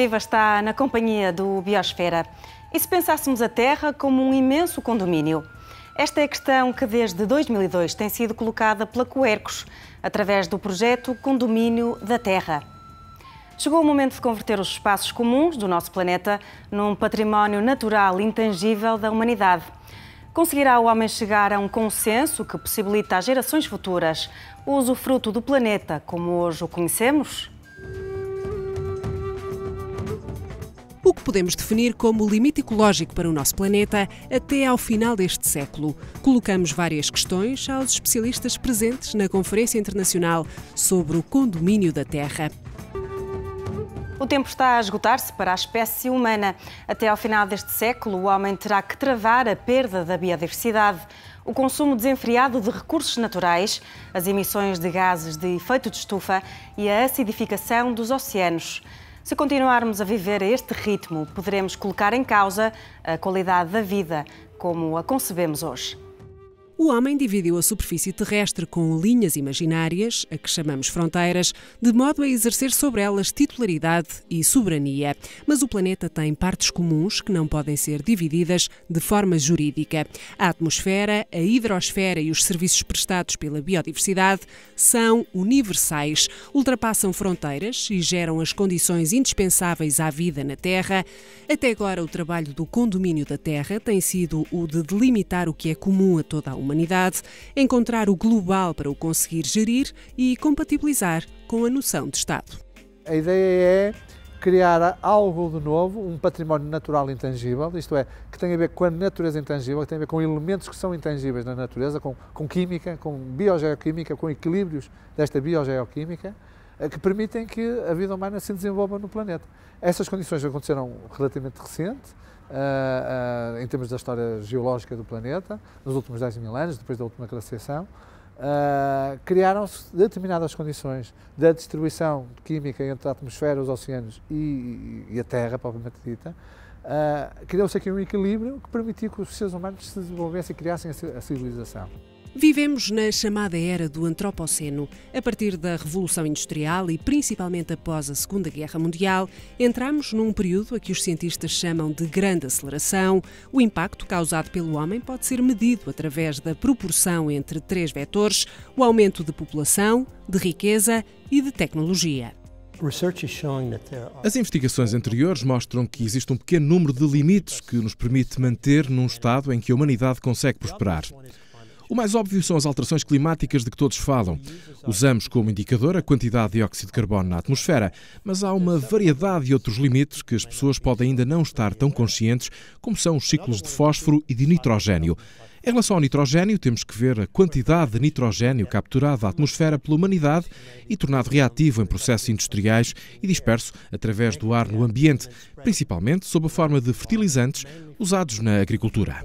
Viva está na companhia do Biosfera. E se pensássemos a Terra como um imenso condomínio? Esta é a questão que desde 2002 tem sido colocada pela Quercus, através do projeto Condomínio da Terra. Chegou o momento de converter os espaços comuns do nosso planeta num património natural intangível da humanidade. Conseguirá o homem chegar a um consenso que possibilita às gerações futuras o usufruto do planeta como hoje o conhecemos? O que podemos definir como limite ecológico para o nosso planeta até ao final deste século? Colocamos várias questões aos especialistas presentes na Conferência Internacional sobre o Condomínio da Terra. O tempo está a esgotar-se para a espécie humana. Até ao final deste século, o homem terá que travar a perda da biodiversidade, o consumo desenfreado de recursos naturais, as emissões de gases de efeito de estufa e a acidificação dos oceanos. Se continuarmos a viver a este ritmo, poderemos colocar em causa a qualidade da vida, como a concebemos hoje. O homem dividiu a superfície terrestre com linhas imaginárias, a que chamamos fronteiras, de modo a exercer sobre elas titularidade e soberania. Mas o planeta tem partes comuns que não podem ser divididas de forma jurídica. A atmosfera, a hidrosfera e os serviços prestados pela biodiversidade são universais, ultrapassam fronteiras e geram as condições indispensáveis à vida na Terra. Até agora, o trabalho do Condomínio da Terra tem sido o de delimitar o que é comum a toda a humanidade, encontrar o global para o conseguir gerir e compatibilizar com a noção de Estado. A ideia é criar algo de novo, um património natural intangível, isto é, que tem a ver com a natureza intangível, que tem a ver com elementos que são intangíveis na natureza, com química, com biogeoquímica, com equilíbrios desta biogeoquímica, que permitem que a vida humana se desenvolva no planeta. Essas condições aconteceram relativamente recente, em termos da história geológica do planeta, nos últimos 10.000 anos, depois da última glaciação, criaram-se determinadas condições da distribuição química entre a atmosfera, os oceanos e a Terra, propriamente dita. Criou-se aqui um equilíbrio que permitiu que os seres humanos se desenvolvessem e criassem a civilização. Vivemos na chamada era do Antropoceno. A partir da Revolução Industrial e principalmente após a Segunda Guerra Mundial, entramos num período a que os cientistas chamam de grande aceleração. O impacto causado pelo homem pode ser medido através da proporção entre três vetores: o aumento de população, de riqueza e de tecnologia. As investigações anteriores mostram que existe um pequeno número de limites que nos permite manter num estado em que a humanidade consegue prosperar. O mais óbvio são as alterações climáticas de que todos falam. Usamos como indicador a quantidade de dióxido de carbono na atmosfera, mas há uma variedade de outros limites que as pessoas podem ainda não estar tão conscientes, como são os ciclos de fósforo e de nitrogénio. Em relação ao nitrogénio, temos que ver a quantidade de nitrogénio capturado da atmosfera pela humanidade e tornado reativo em processos industriais e disperso através do ar no ambiente, principalmente sob a forma de fertilizantes usados na agricultura.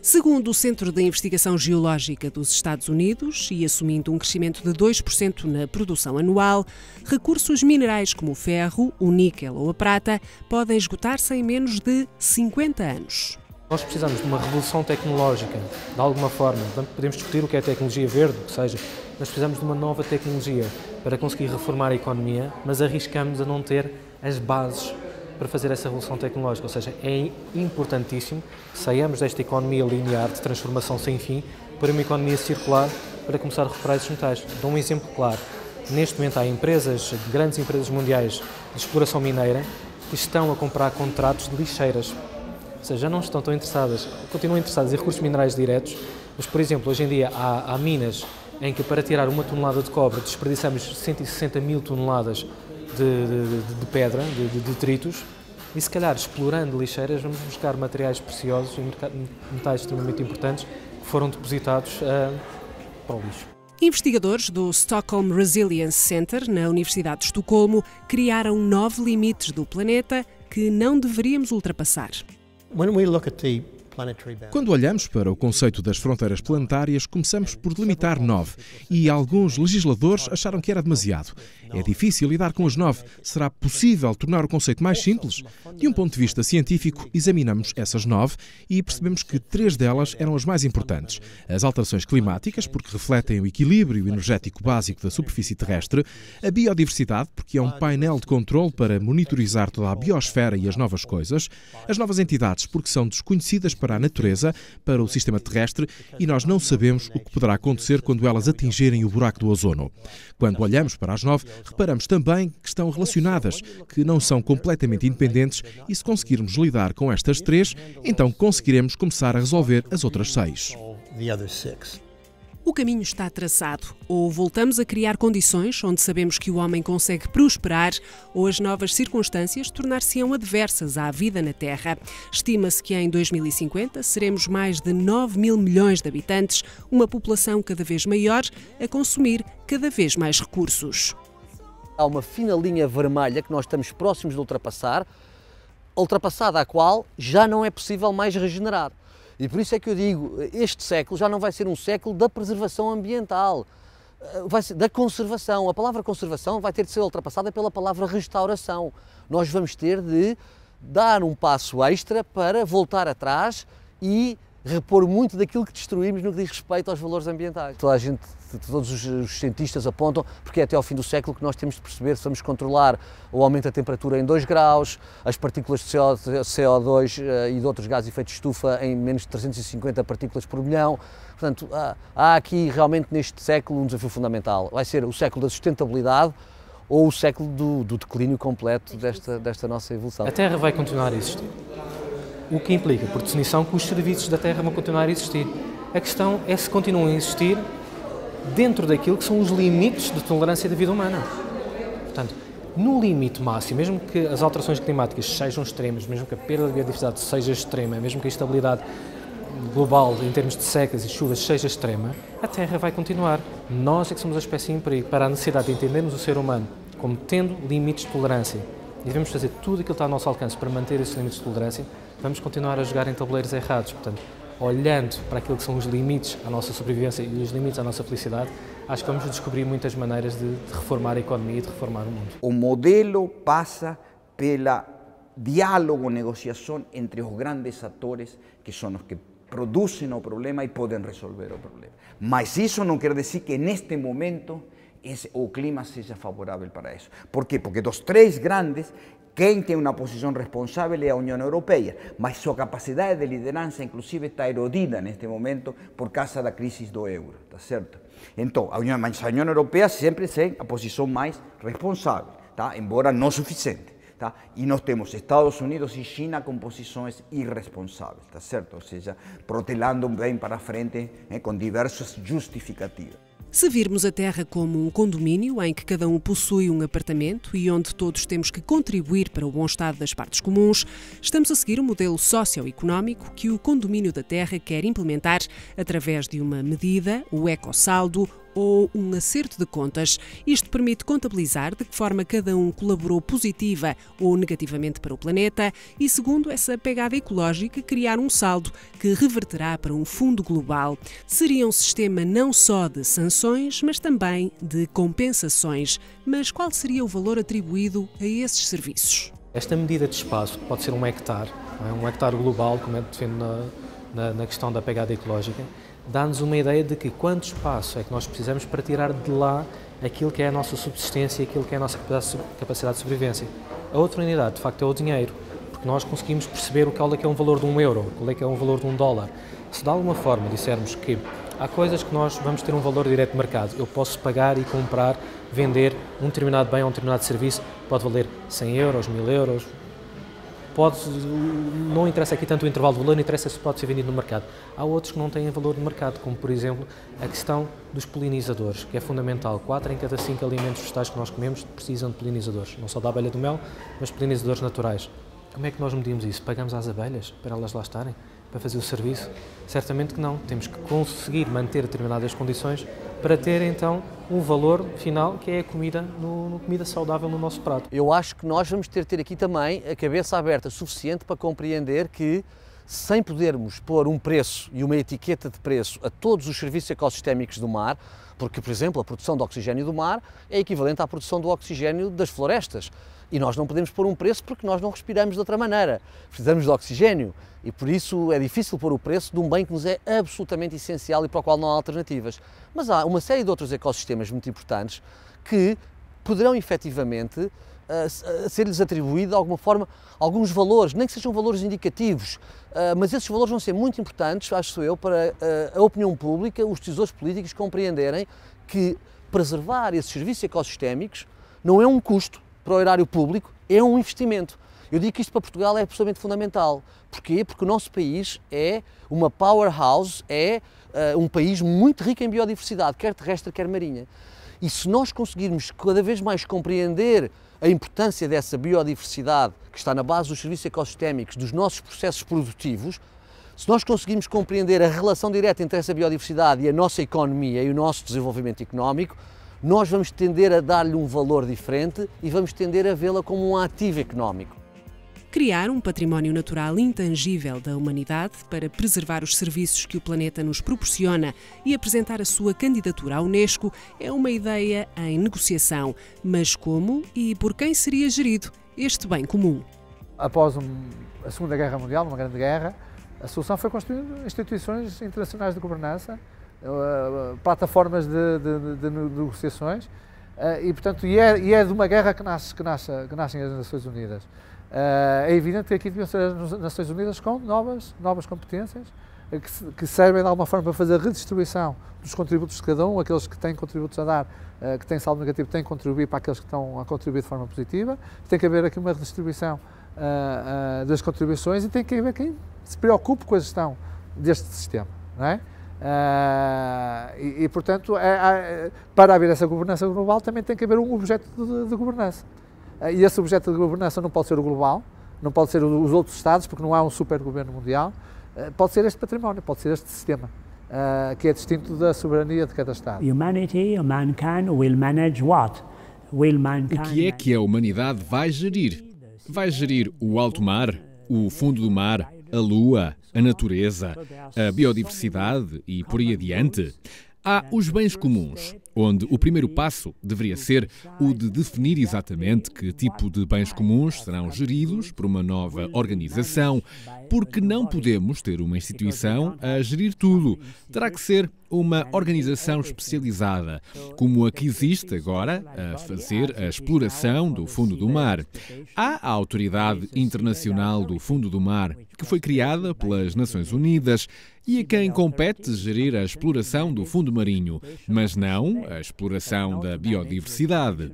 Segundo o Centro de Investigação Geológica dos Estados Unidos, e assumindo um crescimento de 2% na produção anual, recursos minerais como o ferro, o níquel ou a prata podem esgotar-se em menos de 50 anos. Nós precisamos de uma revolução tecnológica, de alguma forma. Podemos discutir o que é tecnologia verde, ou seja, nós precisamos de uma nova tecnologia para conseguir reformar a economia, mas arriscamos a não ter as bases para fazer essa revolução tecnológica, ou seja, é importantíssimo que saiamos desta economia linear de transformação sem fim para uma economia circular para começar a recuperar esses metais. Dou um exemplo claro. Neste momento há empresas, grandes empresas mundiais de exploração mineira que estão a comprar contratos de lixeiras, ou seja, já não estão tão interessadas, continuam interessadas em recursos minerais diretos, mas, por exemplo, hoje em dia há minas em que para tirar uma tonelada de cobre desperdiçamos 160 mil toneladas de pedra, de detritos, e se calhar explorando lixeiras vamos buscar materiais preciosos e metais extremamente importantes que foram depositados para o lixo. Investigadores do Stockholm Resilience Center, na Universidade de Estocolmo, criaram 9 limites do planeta que não deveríamos ultrapassar. Quando olhamos para o conceito das fronteiras planetárias, começamos por delimitar 9 e alguns legisladores acharam que era demasiado. É difícil lidar com as 9. Será possível tornar o conceito mais simples? De um ponto de vista científico, examinamos essas 9 e percebemos que 3 delas eram as mais importantes. As alterações climáticas, porque refletem o equilíbrio energético básico da superfície terrestre, a biodiversidade, porque é um painel de controle para monitorizar toda a biosfera e as novas coisas, as novas entidades, porque são desconhecidas para a natureza, para o sistema terrestre, e nós não sabemos o que poderá acontecer quando elas atingirem o buraco do ozono. Quando olhamos para as 9, reparamos também que estão relacionadas, que não são completamente independentes, e se conseguirmos lidar com estas 3, então conseguiremos começar a resolver as outras 6. O caminho está traçado. Ou voltamos a criar condições onde sabemos que o homem consegue prosperar, ou as novas circunstâncias tornar-se-ão adversas à vida na Terra. Estima-se que em 2050 seremos mais de 9 mil milhões de habitantes, uma população cada vez maior, a consumir cada vez mais recursos. Há uma fina linha vermelha que nós estamos próximos de ultrapassar, ultrapassada a qual já não é possível mais regenerar. E por isso é que eu digo, este século já não vai ser um século da preservação ambiental, vai ser da conservação. A palavra conservação vai ter de ser ultrapassada pela palavra restauração. Nós vamos ter de dar um passo extra para voltar atrás e repor muito daquilo que destruímos no que diz respeito aos valores ambientais. Todos os cientistas apontam, porque é até ao fim do século que nós temos de perceber se vamos controlar o aumento da temperatura em 2 graus, as partículas de CO2 e de outros gases de efeito de estufa em menos de 350 partículas por milhão. Portanto, há aqui realmente neste século um desafio fundamental. Vai ser o século da sustentabilidade ou o século do declínio completo desta nossa evolução. A Terra vai continuar a existir. O que implica, por definição, que os serviços da Terra vão continuar a existir. A questão é se continuam a existir dentro daquilo que são os limites de tolerância da vida humana. Portanto, no limite máximo, mesmo que as alterações climáticas sejam extremas, mesmo que a perda de biodiversidade seja extrema, mesmo que a estabilidade global em termos de secas e chuvas seja extrema, a Terra vai continuar. Nós é que somos a espécie em perigo. Para a necessidade de entendermos o ser humano como tendo limites de tolerância e devemos fazer tudo aquilo que está ao nosso alcance para manter esses limites de tolerância, vamos continuar a jogar em tabuleiros errados. Portanto, olhando para aquilo que são os limites à nossa sobrevivência e os limites à nossa felicidade, acho que vamos descobrir muitas maneiras de reformar a economia e de reformar o mundo. O modelo passa pela diálogo, negociação entre os grandes atores, que são os que produzem o problema e podem resolver o problema. Mas isso não quer dizer que neste momento o clima seja favorável para isso. Por quê? Porque dos 3 grandes, quem tem uma posição responsável é a União Europeia, mas sua capacidade de liderança, inclusive, está erodida neste momento por causa da crise do euro, tá certo? Então, a União Europeia sempre tem a posição mais responsável, tá? Embora não suficiente. Tá? E nós temos Estados Unidos e China com posições irresponsáveis, tá certo? Ou seja, protelando bem para frente com diversas justificativas. Se virmos a Terra como um condomínio em que cada um possui um apartamento e onde todos temos que contribuir para o bom estado das partes comuns, estamos a seguir o modelo socioeconómico que o condomínio da Terra quer implementar através de uma medida, o ecossaldo, ou um acerto de contas. Isto permite contabilizar de que forma cada um colaborou positiva ou negativamente para o planeta e, segundo essa pegada ecológica, criar um saldo que reverterá para um fundo global. Seria um sistema não só de sanções, mas também de compensações. Mas qual seria o valor atribuído a esses serviços? Esta medida de espaço pode ser um hectare global, como é definido na questão da pegada ecológica, dá-nos uma ideia de que quanto espaço é que nós precisamos para tirar de lá aquilo que é a nossa subsistência e aquilo que é a nossa capacidade de sobrevivência. A outra unidade, de facto, é o dinheiro, porque nós conseguimos perceber qual é que é um valor de €1, qual é que é um valor de $1. Se de alguma forma dissermos que há coisas que nós vamos ter um valor direto de mercado, eu posso pagar e comprar, vender um determinado bem ou um determinado serviço, pode valer €100, €1.000, não interessa aqui tanto o intervalo de valor, não interessa se pode ser vendido no mercado. Há outros que não têm valor de mercado, como por exemplo a questão dos polinizadores, que é fundamental. 4 em cada 5 alimentos vegetais que nós comemos precisam de polinizadores, não só da abelha do mel, mas polinizadores naturais. Como é que nós medimos isso? Pagamos às abelhas para elas lá estarem? Para fazer o serviço? Certamente que não. Temos que conseguir manter determinadas condições para ter então um valor final que é a comida, comida saudável no nosso prato. Eu acho que nós vamos ter aqui também a cabeça aberta suficiente para compreender que sem podermos pôr um preço e uma etiqueta de preço a todos os serviços ecossistémicos do mar, porque, por exemplo, a produção de oxigênio do mar é equivalente à produção do oxigênio das florestas. E nós não podemos pôr um preço porque nós não respiramos de outra maneira. Precisamos de oxigênio e por isso é difícil pôr o preço de um bem que nos é absolutamente essencial e para o qual não há alternativas. Mas há uma série de outros ecossistemas muito importantes que poderão efetivamente ser-lhes atribuído de alguma forma alguns valores, nem que sejam valores indicativos, mas esses valores vão ser muito importantes, acho eu, para a opinião pública, os decisores políticos compreenderem que preservar esses serviços ecossistémicos não é um custo para o erário público, é um investimento. Eu digo que isto para Portugal é absolutamente fundamental. Porquê? Porque o nosso país é uma powerhouse, é um país muito rico em biodiversidade, quer terrestre, quer marinha. E se nós conseguirmos cada vez mais compreender a importância dessa biodiversidade que está na base dos serviços ecossistémicos, dos nossos processos produtivos, se nós conseguirmos compreender a relação direta entre essa biodiversidade e a nossa economia e o nosso desenvolvimento económico, nós vamos tender a dar-lhe um valor diferente e vamos tender a vê-la como um ativo económico. Criar um património natural intangível da humanidade para preservar os serviços que o planeta nos proporciona e apresentar a sua candidatura à Unesco é uma ideia em negociação. Mas como e por quem seria gerido este bem comum? Após a Segunda Guerra Mundial, uma grande guerra, a solução foi construir instituições internacionais de governança, plataformas de negociações e, portanto, é de uma guerra que nascem as Nações Unidas. É evidente que aqui deviam ser as Nações Unidas com novas competências que servem de alguma forma para fazer a redistribuição dos contributos de cada um, aqueles que têm contributos a dar, que têm saldo negativo, têm que contribuir para aqueles que estão a contribuir de forma positiva. Tem que haver aqui uma redistribuição das contribuições e tem que haver quem se preocupe com a gestão deste sistema, não é? Portanto, para haver essa governança global também tem que haver um objeto de governança. E esse objeto de governança não pode ser o global, não pode ser os outros Estados, porque não há um super-governo mundial, pode ser este património, pode ser este sistema, que é distinto da soberania de cada Estado. Humanity, mankind will manage what? O que é que a humanidade vai gerir? Vai gerir o alto mar, o fundo do mar, a lua, a natureza, a biodiversidade e por aí adiante? Há os bens comuns, onde o primeiro passo deveria ser o de definir exatamente que tipo de bens comuns serão geridos por uma nova organização, porque não podemos ter uma instituição a gerir tudo. Terá que ser uma organização especializada, como a que existe agora a fazer a exploração do fundo do mar. Há a Autoridade Internacional do Fundo do Mar, que foi criada pelas Nações Unidas e a quem compete gerir a exploração do fundo marinho, mas não a exploração da biodiversidade.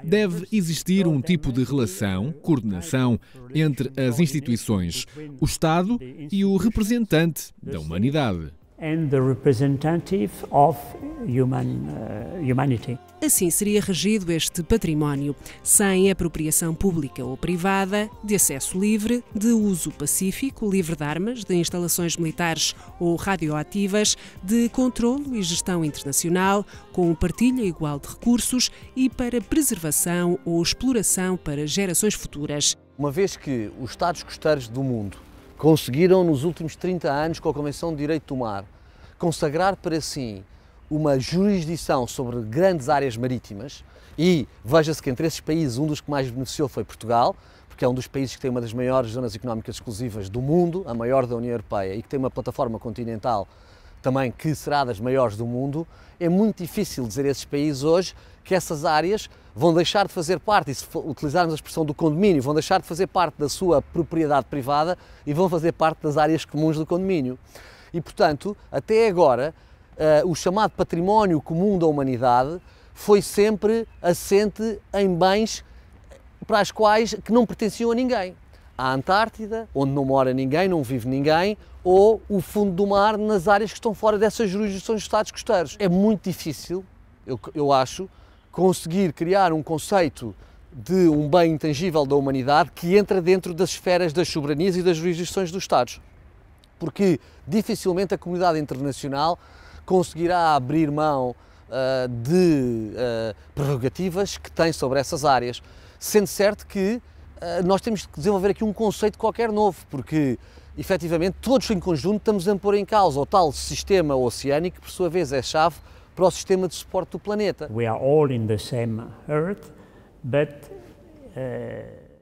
Deve existir um tipo de relação, coordenação entre as instituições, o Estado e o representante da humanidade. And the representative of humanity. Assim seria regido este património, sem apropriação pública ou privada, de acesso livre, de uso pacífico, livre de armas, de instalações militares ou radioativas, de controlo e gestão internacional, com partilha igual de recursos e para preservação ou exploração para gerações futuras. Uma vez que os Estados costeiros do mundo conseguiram, nos últimos 30 anos, com a Convenção de Direito do Mar, consagrar para si uma jurisdição sobre grandes áreas marítimas e veja-se que entre esses países um dos que mais beneficiou foi Portugal, porque é um dos países que tem uma das maiores zonas económicas exclusivas do mundo, a maior da União Europeia, e que tem uma plataforma continental também que será das maiores do mundo. É muito difícil dizer a esses países hoje que essas áreas vão deixar de fazer parte, e se utilizarmos a expressão do condomínio, vão deixar de fazer parte da sua propriedade privada e vão fazer parte das áreas comuns do condomínio. E, portanto, até agora, o chamado património comum da humanidade foi sempre assente em bens para os quais que não pertenciam a ninguém. A Antártida, onde não mora ninguém, não vive ninguém, ou o fundo do mar nas áreas que estão fora dessas jurisdições dos Estados costeiros. É muito difícil, eu acho, conseguir criar um conceito de um bem intangível da humanidade que entra dentro das esferas das soberanias e das jurisdições dos Estados. Porque dificilmente a comunidade internacional conseguirá abrir mão de prerrogativas que tem sobre essas áreas, sendo certo que nós temos que desenvolver aqui um conceito qualquer novo, porque efetivamente todos em conjunto estamos a pôr em causa o tal sistema oceânico, que por sua vez é chave para o sistema de suporte do planeta. We are all in the same earth, but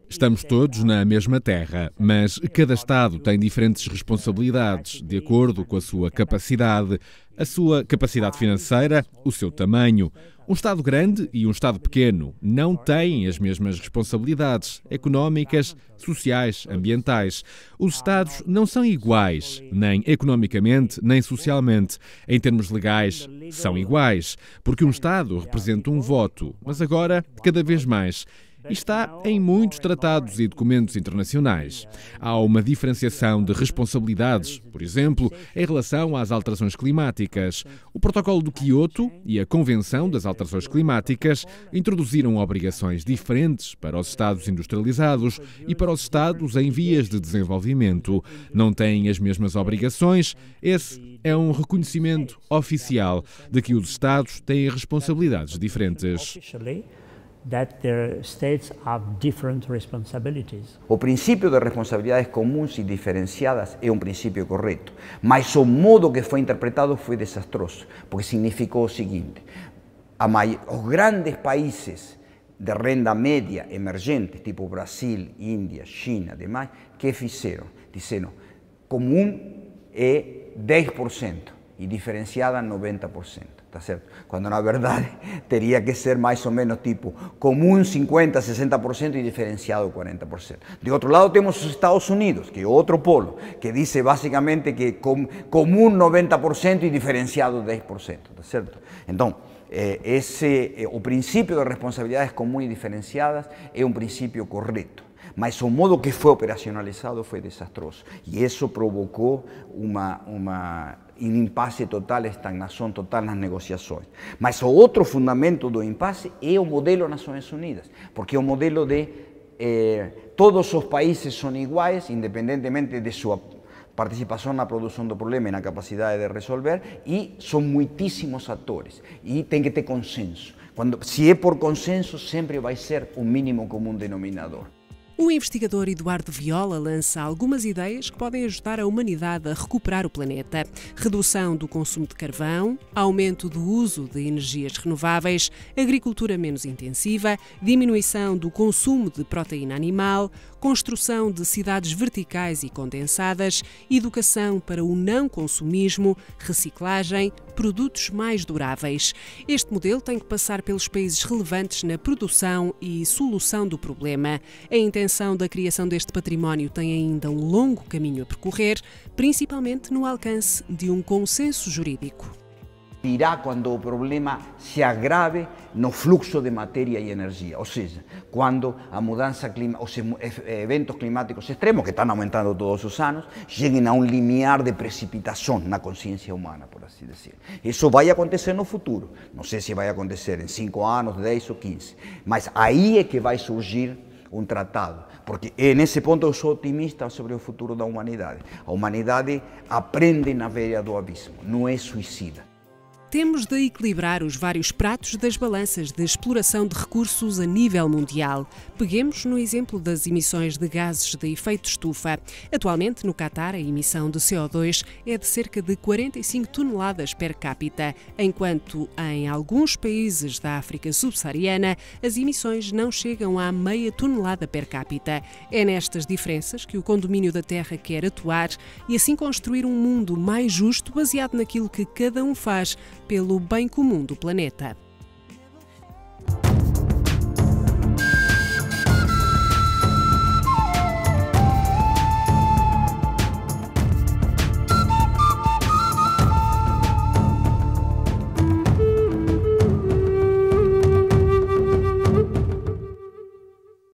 Estamos todos na mesma terra, mas cada Estado tem diferentes responsabilidades, de acordo com a sua capacidade financeira, o seu tamanho. Um Estado grande e um Estado pequeno não têm as mesmas responsabilidades económicas, sociais, ambientais. Os Estados não são iguais, nem economicamente, nem socialmente. Em termos legais, são iguais, porque um Estado representa um voto, mas agora, cada vez mais. E está em muitos tratados e documentos internacionais. Há uma diferenciação de responsabilidades, por exemplo, em relação às alterações climáticas. O Protocolo de Quioto e a Convenção das Alterações Climáticas introduziram obrigações diferentes para os Estados industrializados e para os Estados em vias de desenvolvimento. Não têm as mesmas obrigações. Esse é um reconhecimento oficial de que os Estados têm responsabilidades diferentes. that their states have different responsibilities. O princípio de responsabilidades comuns e diferenciadas é um princípio correto, mas o modo que foi interpretado foi desastroso, porque significou o seguinte: os grandes países de renda média emergentes, tipo Brasil, Índia, China, demais, que fizeram? Disseram, comum é 10% e diferenciada 90%. Tá certo? Quando na verdade teria que ser mais ou menos tipo comum 50%, 60% e diferenciado 40%. De outro lado temos os Estados Unidos, que é outro polo, que diz basicamente que comum 90% e diferenciado 10%, tá certo? Então, o princípio de responsabilidades comuns e diferenciadas é um princípio correto, mas o modo que foi operacionalizado foi desastroso e isso provocou um impasse total, estagnação total nas negociações. Mas o outro fundamento do impasse é o modelo Nações Unidas, porque é o modelo de todos os países são iguais, independentemente de sua participação na produção do problema e na capacidade de resolver, e são muitíssimos atores, e tem que ter consenso. Se é por consenso, sempre vai ser o mínimo comum denominador. O investigador Eduardo Viola lança algumas ideias que podem ajudar a humanidade a recuperar o planeta. Redução do consumo de carvão, aumento do uso de energias renováveis, agricultura menos intensiva, diminuição do consumo de proteína animal, construção de cidades verticais e condensadas, educação para o não consumismo, reciclagem, produtos mais duráveis. Este modelo tem que passar pelos países relevantes na produção e solução do problema. A intenção da criação deste património tem ainda um longo caminho a percorrer, principalmente no alcance de um consenso jurídico. Irá quando o problema se agrave no fluxo de matéria e energia, ou seja, quando a mudança climática, os eventos climáticos extremos, que estão aumentando todos os anos, cheguem a um limiar de precipitação na consciência humana, por assim dizer. Isso vai acontecer no futuro, não sei se vai acontecer em 5 anos, 10 ou 15, mas aí é que vai surgir um tratado, porque nesse ponto eu sou otimista sobre o futuro da humanidade. A humanidade aprende na beira do abismo, não é suicida. Temos de equilibrar os vários pratos das balanças de exploração de recursos a nível mundial. Peguemos no exemplo das emissões de gases de efeito estufa. Atualmente, no Catar, a emissão de CO2 é de cerca de 45 toneladas per capita, enquanto em alguns países da África subsaariana as emissões não chegam à meia tonelada per capita. É nestas diferenças que o Condomínio da Terra quer atuar e assim construir um mundo mais justo baseado naquilo que cada um faz pelo bem comum do planeta.